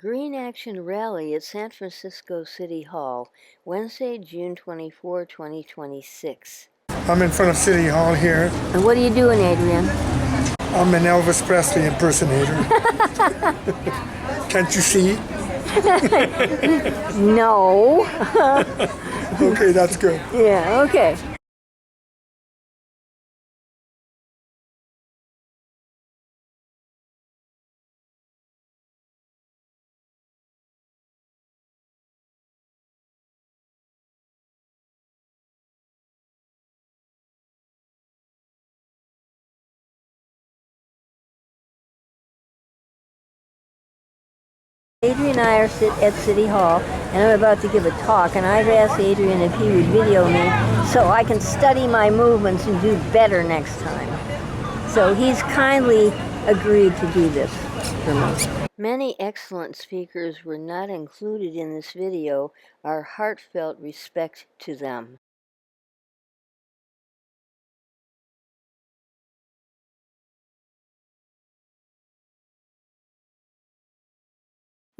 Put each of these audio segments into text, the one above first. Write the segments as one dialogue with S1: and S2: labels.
S1: Green Action Rally at San Francisco City Hall, Wednesday, June 24, 2026.
S2: I'm in front of City Hall here.
S1: And what are you doing, Adrian?
S2: I'm an Elvis Presley impersonator. Can't you see?
S1: No.
S2: Okay, that's good.
S1: Yeah, okay. Adrian and I are at City Hall, and I'm about to give a talk, and I've asked Adrian if he would video me so I can study my movements and do better next time. So he's kindly agreed to do this for me. Many excellent speakers were not included in this video. Our heartfelt respect to them.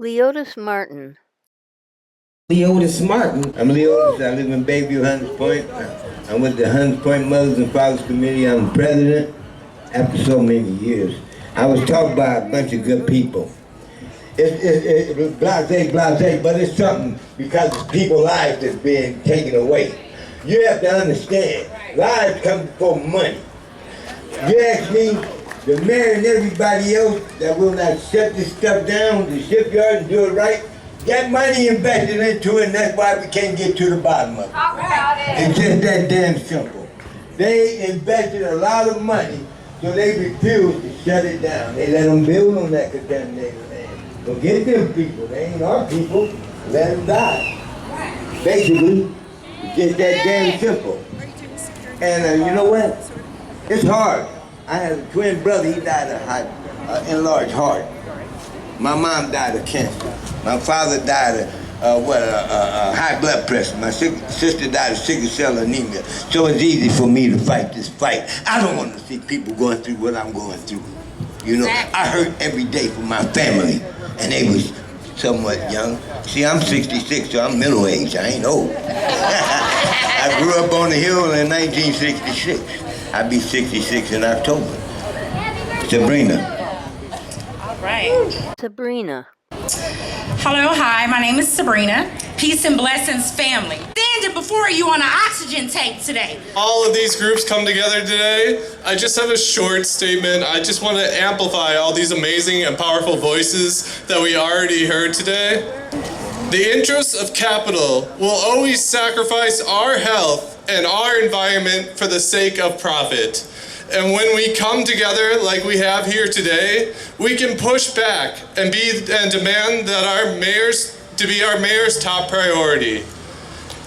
S1: Leotis Martin.
S3: Leotis Martin. I'm Leotis. I live in Bayview, Hunters Point. I'm with the Hunters Point Mothers and Fathers Committee. I'm president after so many years. I was taught by a bunch of good people. It's blasé, but it's something because it's people's lives that's being taken away. You have to understand, lives come before money. You ask me, the mayor and everybody else that will not shut this stuff down, the shipyard, and do it right, get money invested into it, and that's why we can't get to the bottom of it. Talk about it. It's just that damn simple. They invested a lot of money, so they refused to shut it down. They let them build on that contaminated land. Forget them people, they ain't our people, let them die. Basically, it's just that damn simple. And you know what? It's hard. I have a twin brother, he died of enlarged heart. My mom died of cancer. My father died of high blood pressure. My sister died of sickle cell anemia. So it's easy for me to fight this fight. I don't want to see people going through what I'm going through. You know, I hurt every day for my family, and they was somewhat young. See, I'm 66, so I'm middle-aged. I ain't old. I grew up on the hill in 1966. I'll be 66 in October. Sabrina.
S4: All right.
S1: Sabrina.
S4: Hello, hi, my name is Sabrina. Peace and blessings, family. Standing before you on an oxygen tank today.
S5: All of these groups come together today. I just have a short statement. I just want to amplify all these amazing and powerful voices that we already heard today. The interests of capital will always sacrifice our health and our environment for the sake of profit. And when we come together like we have here today, we can push back and demand that our mayor's top priority.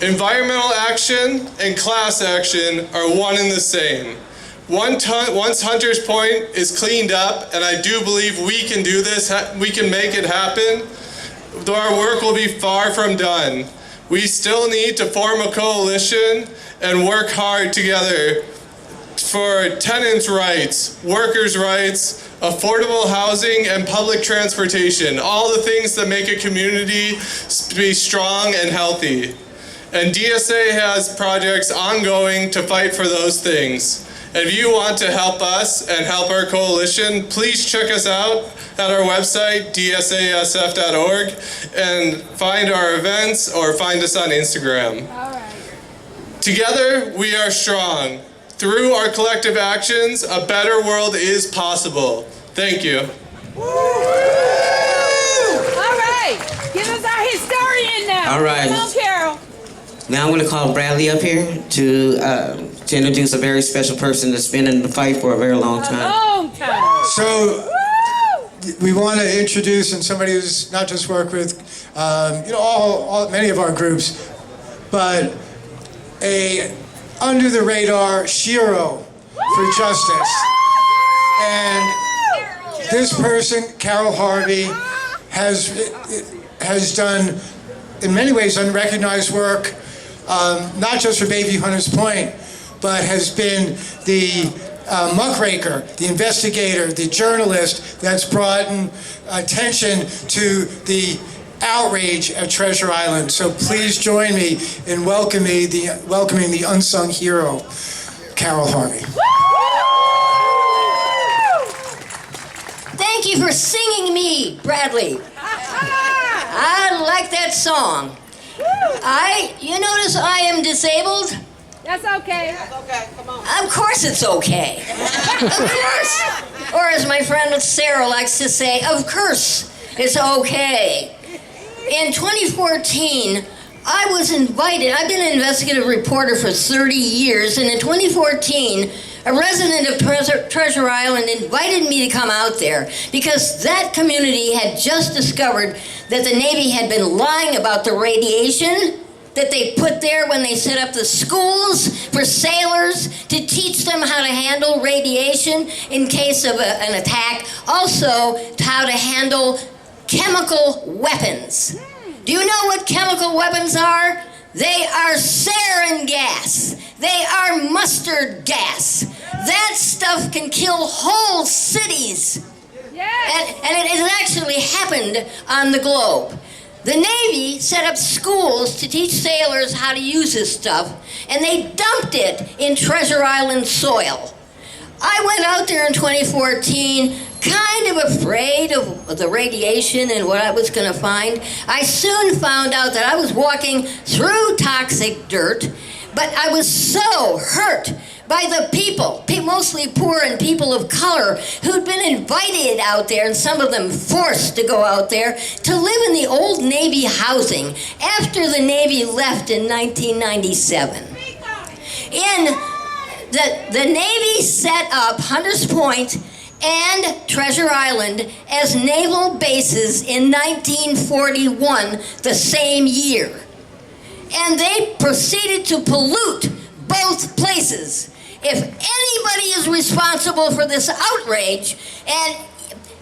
S5: Environmental action and class action are one and the same. Once Hunters Point is cleaned up, and I do believe we can do this, we can make it happen, though our work will be far from done. We still need to form a coalition and work hard together for tenants' rights, workers' rights, affordable housing, and public transportation, all the things that make a community be strong and healthy. And DSA has projects ongoing to fight for those things. And if you want to help us and help our coalition, please check us out at our website, dsasf.org, and find our events or find us on Instagram.
S4: All right.
S5: Together, we are strong. Through our collective actions, a better world is possible. Thank you.
S4: All right. Give us our historian now.
S6: All right.
S4: Come on, Carol.
S6: Now I'm going to call Bradley up here to introduce a very special person that's been in the fight for a very long time.
S4: A long time.
S2: So we want to introduce, and somebody who's not just worked with, many of our groups, but a under-the-radar Shiro for justice. And this person, Carol Harvey, has done, in many ways, unrecognized work, not just for Bayview Hunters Point, but has been the muckraker, the investigator, the journalist that's brought attention to the outrage at Treasure Island. So please join me in welcoming the unsung hero, Carol Harvey.
S1: Thank you for singing me, Bradley. I like that song. You notice I am disabled?
S7: That's okay. That's okay. Come on.
S1: Of course it's okay. Of course. Or as my friend Sarah likes to say, of course it's okay. In 2014, I was invited. I've been an investigative reporter for 30 years, and in 2014, a resident of Treasure Island invited me to come out there because that community had just discovered that the Navy had been lying about the radiation that they put there when they set up the schools for sailors to teach them how to handle radiation in case of an attack. Also, how to handle chemical weapons. Do you know what chemical weapons are? They are sarin gas. They are mustard gas. That stuff can kill whole cities.
S7: Yes.
S1: And it has actually happened on the globe. The Navy set up schools to teach sailors how to use this stuff, and they dumped it in Treasure Island soil. I went out there in 2014, kind of afraid of the radiation and what I was going to find. I soon found out that I was walking through toxic dirt, but I was so hurt by the people, mostly poor and people of color, who'd been invited out there, and some of them forced to go out there, to live in the old Navy housing after the Navy left in 1997. The Navy set up Hunters Point and Treasure Island as naval bases in 1941, the same year. And they proceeded to pollute both places. If anybody is responsible for this outrage and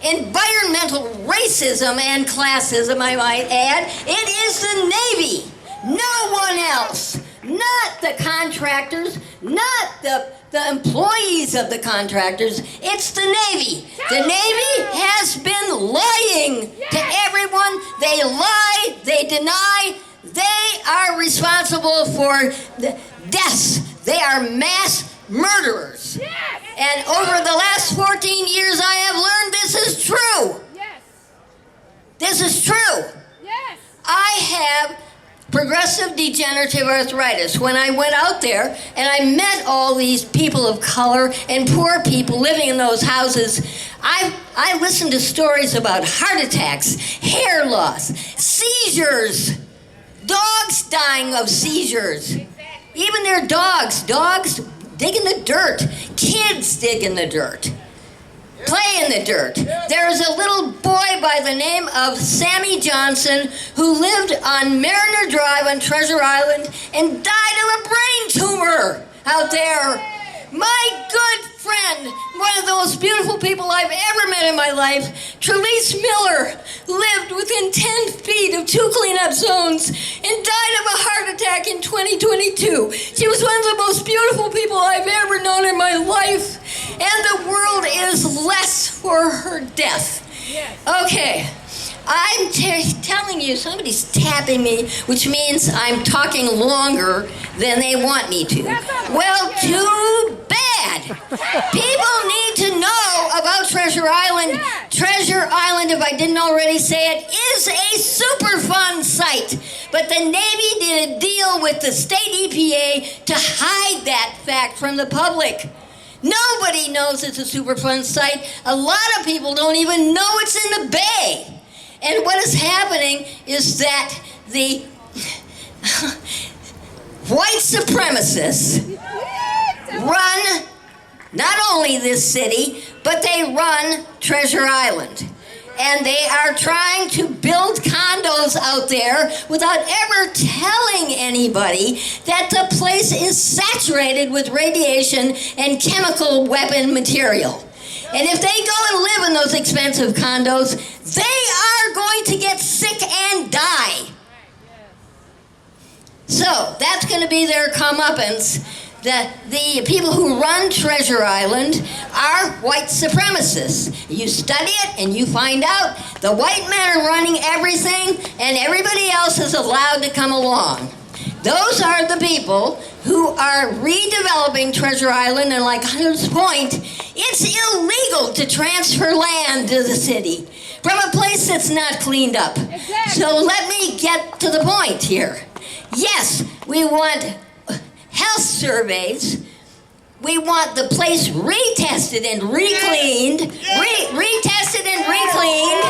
S1: environmental racism and classism, I might add, it is the Navy. No one else. Not the contractors, not the employees of the contractors. It's the Navy. The Navy has been lying to everyone. They lie, they deny. They are responsible for the deaths. They are mass murderers.
S7: Yes.
S1: And over the last 14 years, I have learned this is true.
S7: Yes.
S1: This is true.
S7: Yes.
S1: I have progressive degenerative arthritis. When I went out there and I met all these people of color and poor people living in those houses, I listened to stories about heart attacks, hair loss, seizures, dogs dying of seizures. Even their dogs dig in the dirt. Kids dig in the dirt. Play in the dirt. There is a little boy by the name of Sammy Johnson who lived on Mariner Drive on Treasure Island and died of a brain tumor out there. My good friend, one of the most beautiful people I've ever met in my life, Trelise Miller, lived within 10 feet of 2 cleanup zones and died of a heart attack in 2022. She was one of the most beautiful people I've ever known in my life, and the world is less for her death. Okay. I'm telling you, somebody's tapping me, which means I'm talking longer than they want me to. Well, too bad. People need to know about Treasure Island. Treasure Island, if I didn't already say it, is a Superfund site. But the Navy did a deal with the state EPA to hide that fact from the public. Nobody knows it's a Superfund site. A lot of people don't even know it's in the bay. And what is happening is that the white supremacists run not only this city, but they run Treasure Island. And they are trying to build condos out there without ever telling anybody that the place is saturated with radiation and chemical weapon material. And if they go and live in those expensive condos, they are going to get sick and die. So that's going to be their comeuppance. the people who run Treasure Island are white supremacists. You study it and you find out the white men are running everything and everybody else is allowed to come along. Those are the people who are redeveloping Treasure Island, and like Hunter's Point, it's illegal to transfer land to the city from a place that's not cleaned up.
S7: Exactly.
S1: So let me get to the point here. Yes, we want health surveys. We want the place retested and recleaned. Retested and recleaned.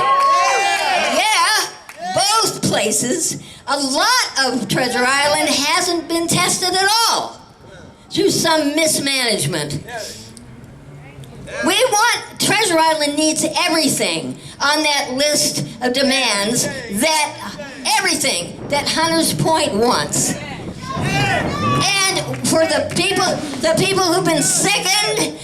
S1: Yeah, both places. A lot of Treasure Island hasn't been tested at all through some mismanagement. Treasure Island needs everything on that list of demands, everything that Hunters Point wants. And for the people who've been sickened,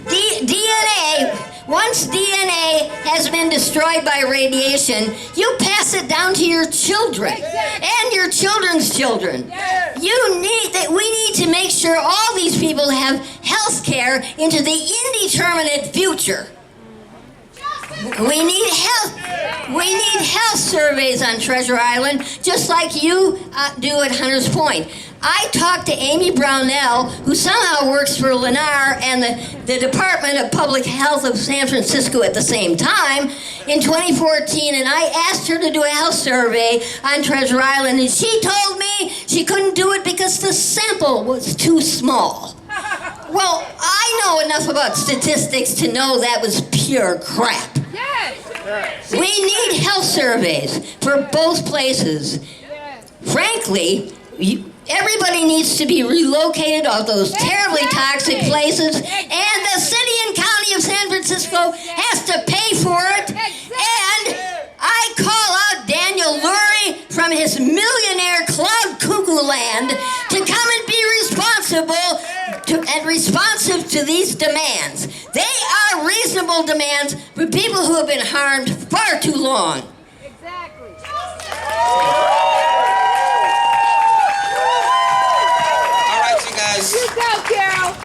S1: DNA, once DNA has been destroyed by radiation, you pass it down to your children and your children's children. We need to make sure all these people have health care into the indeterminate future. We need health surveys on Treasure Island, just like you do at Hunters Point. I talked to Amy Brownell, who somehow works for Lennar and the Department of Public Health of San Francisco at the same time, in 2014, and I asked her to do a health survey on Treasure Island, and she told me she couldn't do it because the sample was too small. Well, I know enough about statistics to know that was pure crap.
S7: Yes.
S1: We need health surveys for both places. Frankly, everybody needs to be relocated off those terribly toxic places, and the city and county of San Francisco has to pay for it. And I call out Daniel Lurie from his millionaire cloud cuckoo land to come and be responsive to these demands. They are reasonable demands for people who have been harmed far too long.